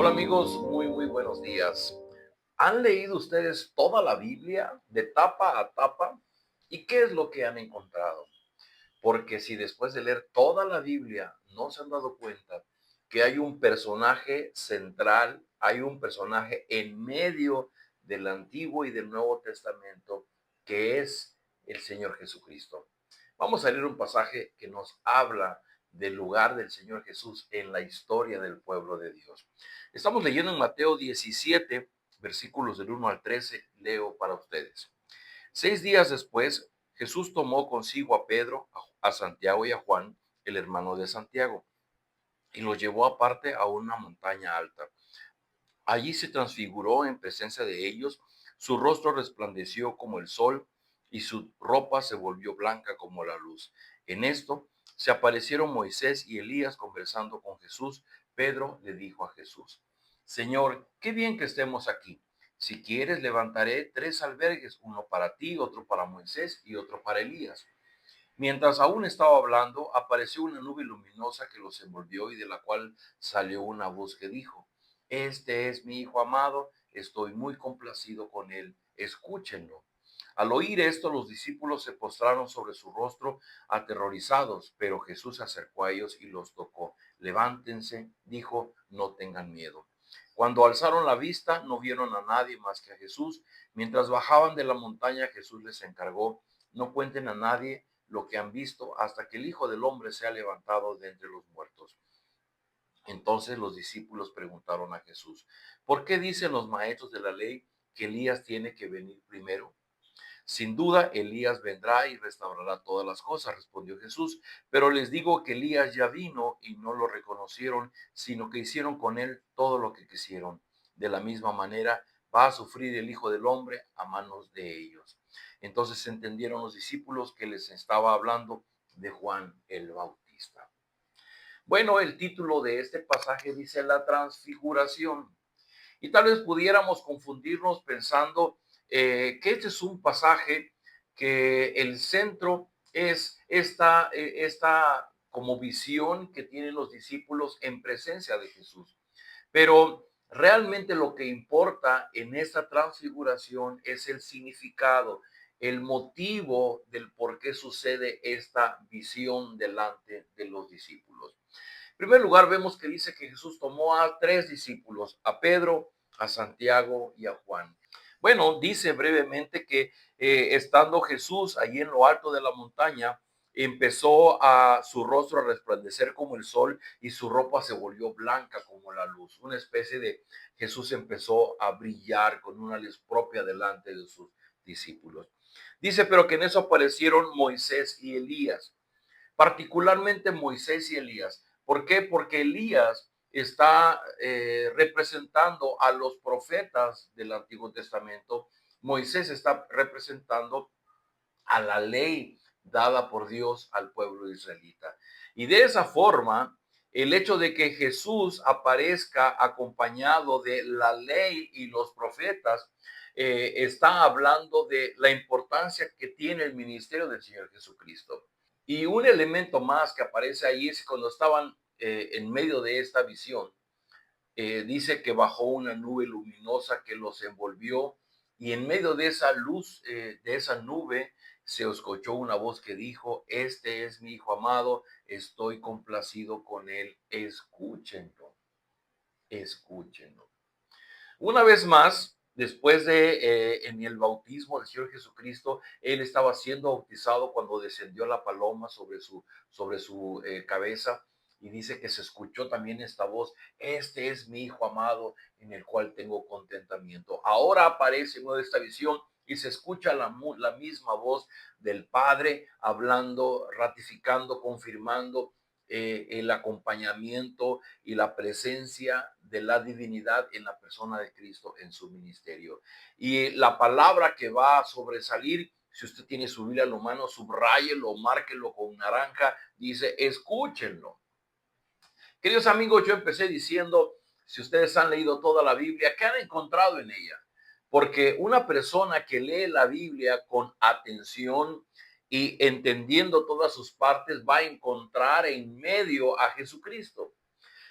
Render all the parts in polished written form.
Hola amigos, muy buenos días. ¿Han leído ustedes toda la Biblia de tapa a tapa? ¿Y qué es lo que han encontrado? Porque si después de leer toda la Biblia no se han dado cuenta que hay un personaje central, hay un personaje en medio del Antiguo y del Nuevo Testamento, que es el Señor Jesucristo. Vamos a leer un pasaje que nos habla del lugar del Señor Jesús en la historia del pueblo de Dios. Estamos leyendo en Mateo 17, versículos del 1 al 13, leo para ustedes. 6 días después, Jesús tomó consigo a Pedro, a Santiago y a Juan, el hermano de Santiago, y los llevó aparte a una montaña alta. Allí se transfiguró en presencia de ellos, su rostro resplandeció como el sol y su ropa se volvió blanca como la luz. En esto se aparecieron Moisés y Elías conversando con Jesús. Pedro le dijo a Jesús: Señor, qué bien que estemos aquí. Si quieres, levantaré 3 albergues, uno para ti, otro para Moisés y otro para Elías. Mientras aún estaba hablando, apareció una nube luminosa que los envolvió y de la cual salió una voz que dijo: Este es mi Hijo amado, estoy muy complacido con él, escúchenlo. Al oír esto, los discípulos se postraron sobre su rostro aterrorizados, pero Jesús se acercó a ellos y los tocó. Levántense, dijo, no tengan miedo. Cuando alzaron la vista, no vieron a nadie más que a Jesús. Mientras bajaban de la montaña, Jesús les encargó: no cuenten a nadie lo que han visto hasta que el Hijo del Hombre sea levantado de entre los muertos. Entonces los discípulos preguntaron a Jesús: ¿por qué dicen los maestros de la ley que Elías tiene que venir primero? Sin duda, Elías vendrá y restaurará todas las cosas, respondió Jesús. Pero les digo que Elías ya vino y no lo reconocieron, sino que hicieron con él todo lo que quisieron. De la misma manera, va a sufrir el Hijo del Hombre a manos de ellos. Entonces entendieron los discípulos que les estaba hablando de Juan el Bautista. Bueno, el título de este pasaje dice la transfiguración. Y tal vez pudiéramos confundirnos pensando que este es un pasaje que el centro es esta como visión que tienen los discípulos en presencia de Jesús. Pero realmente lo que importa en esta transfiguración es el significado, el motivo del por qué sucede esta visión delante de los discípulos. En primer lugar, vemos que dice que Jesús tomó a 3 discípulos: a Pedro, a Santiago y a Juan. Bueno, dice brevemente que estando Jesús allí en lo alto de la montaña, empezó a su rostro a resplandecer como el sol y su ropa se volvió blanca como la luz. Una especie de Jesús empezó a brillar con una luz propia delante de sus discípulos. Dice, pero que en eso aparecieron Moisés y Elías, particularmente Moisés y Elías. ¿Por qué? Porque Elías está representando a los profetas del Antiguo Testamento. Moisés está representando a la ley dada por Dios al pueblo israelita. Y de esa forma, el hecho de que Jesús aparezca acompañado de la ley y los profetas está hablando de la importancia que tiene el ministerio del Señor Jesucristo. Y un elemento más que aparece ahí es cuando estaban en medio de esta visión. Dice que bajó una nube luminosa que los envolvió y en medio de esa luz, de esa nube, se escuchó una voz que dijo: Este es mi Hijo amado, estoy complacido con él, escúchenlo, escúchenlo. Una vez más, después de en el bautismo del Señor Jesucristo, él estaba siendo bautizado cuando descendió la paloma sobre su cabeza, y dice que se escuchó también esta voz: Este es mi Hijo amado en el cual tengo contentamiento. Ahora aparece en nueva esta visión y se escucha la misma voz del Padre hablando, ratificando, confirmando el acompañamiento y la presencia de la divinidad en la persona de Cristo en su ministerio. Y la palabra que va a sobresalir, si usted tiene su Biblia en la mano, subráyelo, márquelo con naranja, dice: escúchenlo. Queridos amigos, yo empecé diciendo, si ustedes han leído toda la Biblia, ¿qué han encontrado en ella? Porque una persona que lee la Biblia con atención y entendiendo todas sus partes va a encontrar en medio a Jesucristo.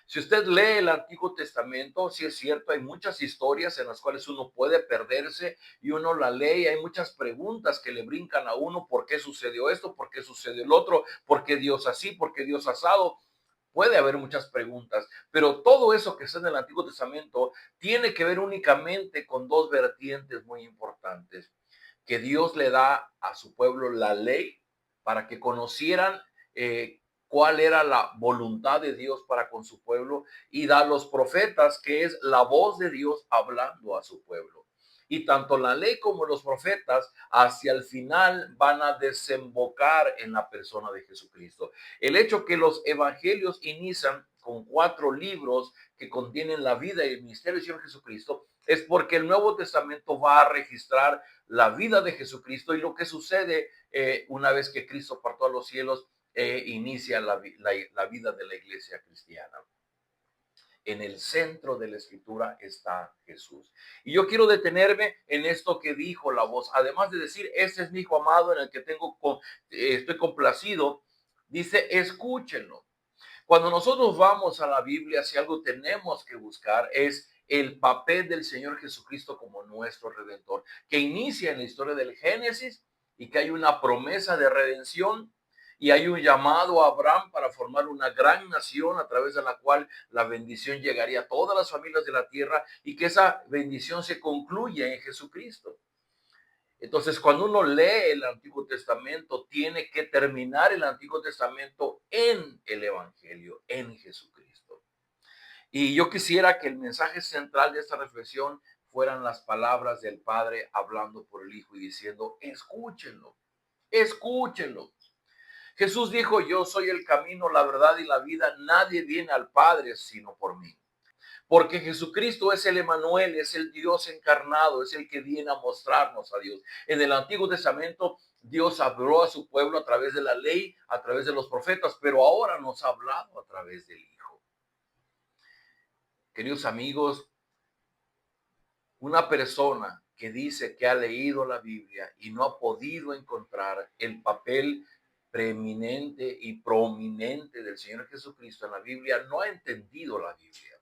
Si usted lee el Antiguo Testamento, sí es cierto, hay muchas historias en las cuales uno puede perderse y uno la lee y hay muchas preguntas que le brincan a uno, ¿por qué sucedió esto? ¿Por qué sucedió el otro? ¿Por qué Dios así? ¿Por qué Dios asado? Puede haber muchas preguntas, pero todo eso que está en el Antiguo Testamento tiene que ver únicamente con dos vertientes muy importantes, que Dios le da a su pueblo la ley para que conocieran cuál era la voluntad de Dios para con su pueblo, y da a los profetas, que es la voz de Dios hablando a su pueblo. Y tanto la ley como los profetas hacia el final van a desembocar en la persona de Jesucristo. El hecho que los evangelios inician con 4 libros que contienen la vida y el ministerio del Señor Jesucristo es porque el Nuevo Testamento va a registrar la vida de Jesucristo y lo que sucede una vez que Cristo partió a los cielos, inicia la vida de la iglesia cristiana. En el centro de la escritura está Jesús. Y yo quiero detenerme en esto que dijo la voz. Además de decir, este es mi hijo amado en el que estoy complacido, dice, escúchenlo. Cuando nosotros vamos a la Biblia, si algo tenemos que buscar es el papel del Señor Jesucristo como nuestro Redentor, que inicia en la historia del Génesis y que hay una promesa de redención y hay un llamado a Abraham para formar una gran nación a través de la cual la bendición llegaría a todas las familias de la tierra y que esa bendición se concluye en Jesucristo. Entonces, cuando uno lee el Antiguo Testamento, tiene que terminar el Antiguo Testamento en el Evangelio, en Jesucristo. Y yo quisiera que el mensaje central de esta reflexión fueran las palabras del Padre hablando por el Hijo y diciendo, escúchenlo, escúchenlo. Jesús dijo, yo soy el camino, la verdad y la vida. Nadie viene al Padre sino por mí. Porque Jesucristo es el Emanuel, es el Dios encarnado, es el que viene a mostrarnos a Dios. En el Antiguo Testamento, Dios habló a su pueblo a través de la ley, a través de los profetas, pero ahora nos ha hablado a través del Hijo. Queridos amigos, una persona que dice que ha leído la Biblia y no ha podido encontrar el papel preeminente y prominente del Señor Jesucristo en la Biblia, no ha entendido la Biblia.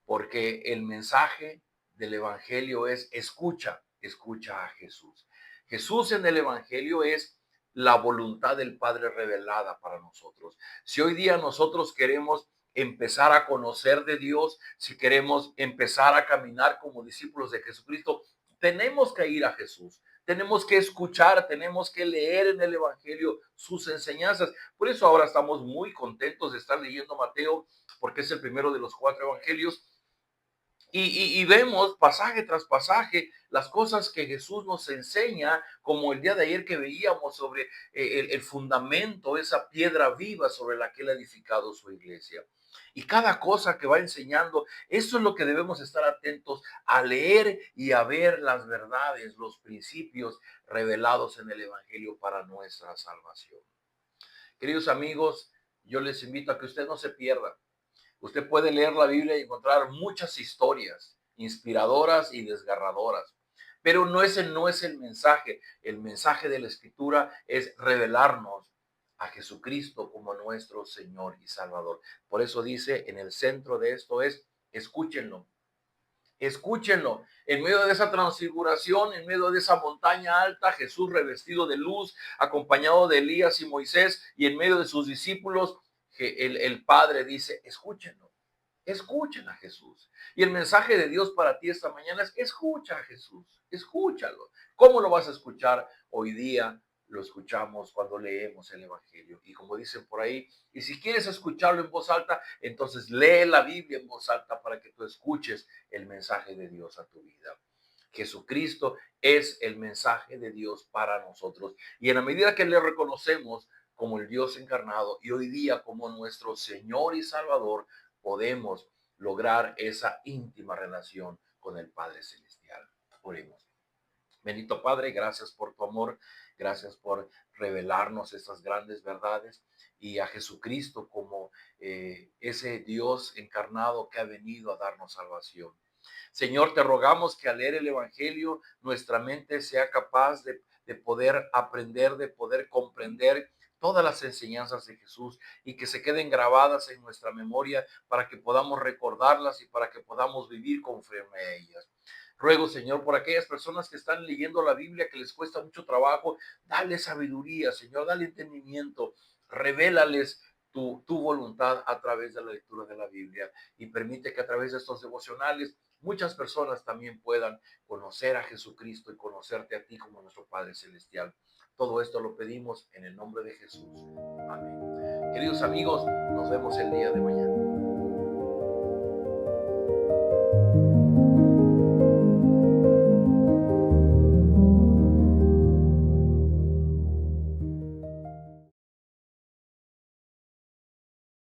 Porque el mensaje del Evangelio es escucha, escucha a Jesús. Jesús en el Evangelio es la voluntad del Padre revelada para nosotros. Si hoy día nosotros queremos empezar a conocer de Dios, si queremos empezar a caminar como discípulos de Jesucristo, tenemos que ir a Jesús. Tenemos que escuchar, tenemos que leer en el Evangelio sus enseñanzas. Por eso ahora estamos muy contentos de estar leyendo Mateo, porque es el primero de los 4 evangelios. Y vemos pasaje tras pasaje las cosas que Jesús nos enseña, como el día de ayer que veíamos sobre el fundamento, esa piedra viva sobre la que él ha edificado su iglesia. Y cada cosa que va enseñando, eso es lo que debemos estar atentos a leer y a ver las verdades, los principios revelados en el Evangelio para nuestra salvación. Queridos amigos, yo les invito a que usted no se pierda. Usted puede leer la Biblia y encontrar muchas historias inspiradoras y desgarradoras, pero ese no es el mensaje. El mensaje de la Escritura es revelarnos a Jesucristo como nuestro Señor y Salvador. Por eso dice, en el centro de esto es, escúchenlo, escúchenlo. En medio de esa transfiguración, en medio de esa montaña alta, Jesús revestido de luz, acompañado de Elías y Moisés, y en medio de sus discípulos, el Padre dice, escúchenlo. Escuchen a Jesús. Y el mensaje de Dios para ti esta mañana es, escucha a Jesús, escúchalo. ¿Cómo lo vas a escuchar? Hoy día lo escuchamos cuando leemos el Evangelio. Y como dicen por ahí, y si quieres escucharlo en voz alta, entonces lee la Biblia en voz alta para que tú escuches el mensaje de Dios a tu vida. Jesucristo es el mensaje de Dios para nosotros. Y en la medida que le reconocemos como el Dios encarnado y hoy día como nuestro Señor y Salvador, podemos lograr esa íntima relación con el Padre Celestial. Oremos. Bendito Padre, gracias por tu amor, gracias por revelarnos estas grandes verdades y a Jesucristo como ese Dios encarnado que ha venido a darnos salvación. Señor, te rogamos que al leer el Evangelio nuestra mente sea capaz de poder aprender, de poder comprender todas las enseñanzas de Jesús y que se queden grabadas en nuestra memoria para que podamos recordarlas y para que podamos vivir conforme a ellas. Ruego, Señor, por aquellas personas que están leyendo la Biblia, que les cuesta mucho trabajo, dale sabiduría, Señor, dale entendimiento, revélales tu voluntad a través de la lectura de la Biblia y permite que a través de estos devocionales muchas personas también puedan conocer a Jesucristo y conocerte a ti como nuestro Padre Celestial. Todo esto lo pedimos en el nombre de Jesús. Amén. Queridos amigos, nos vemos el día de mañana.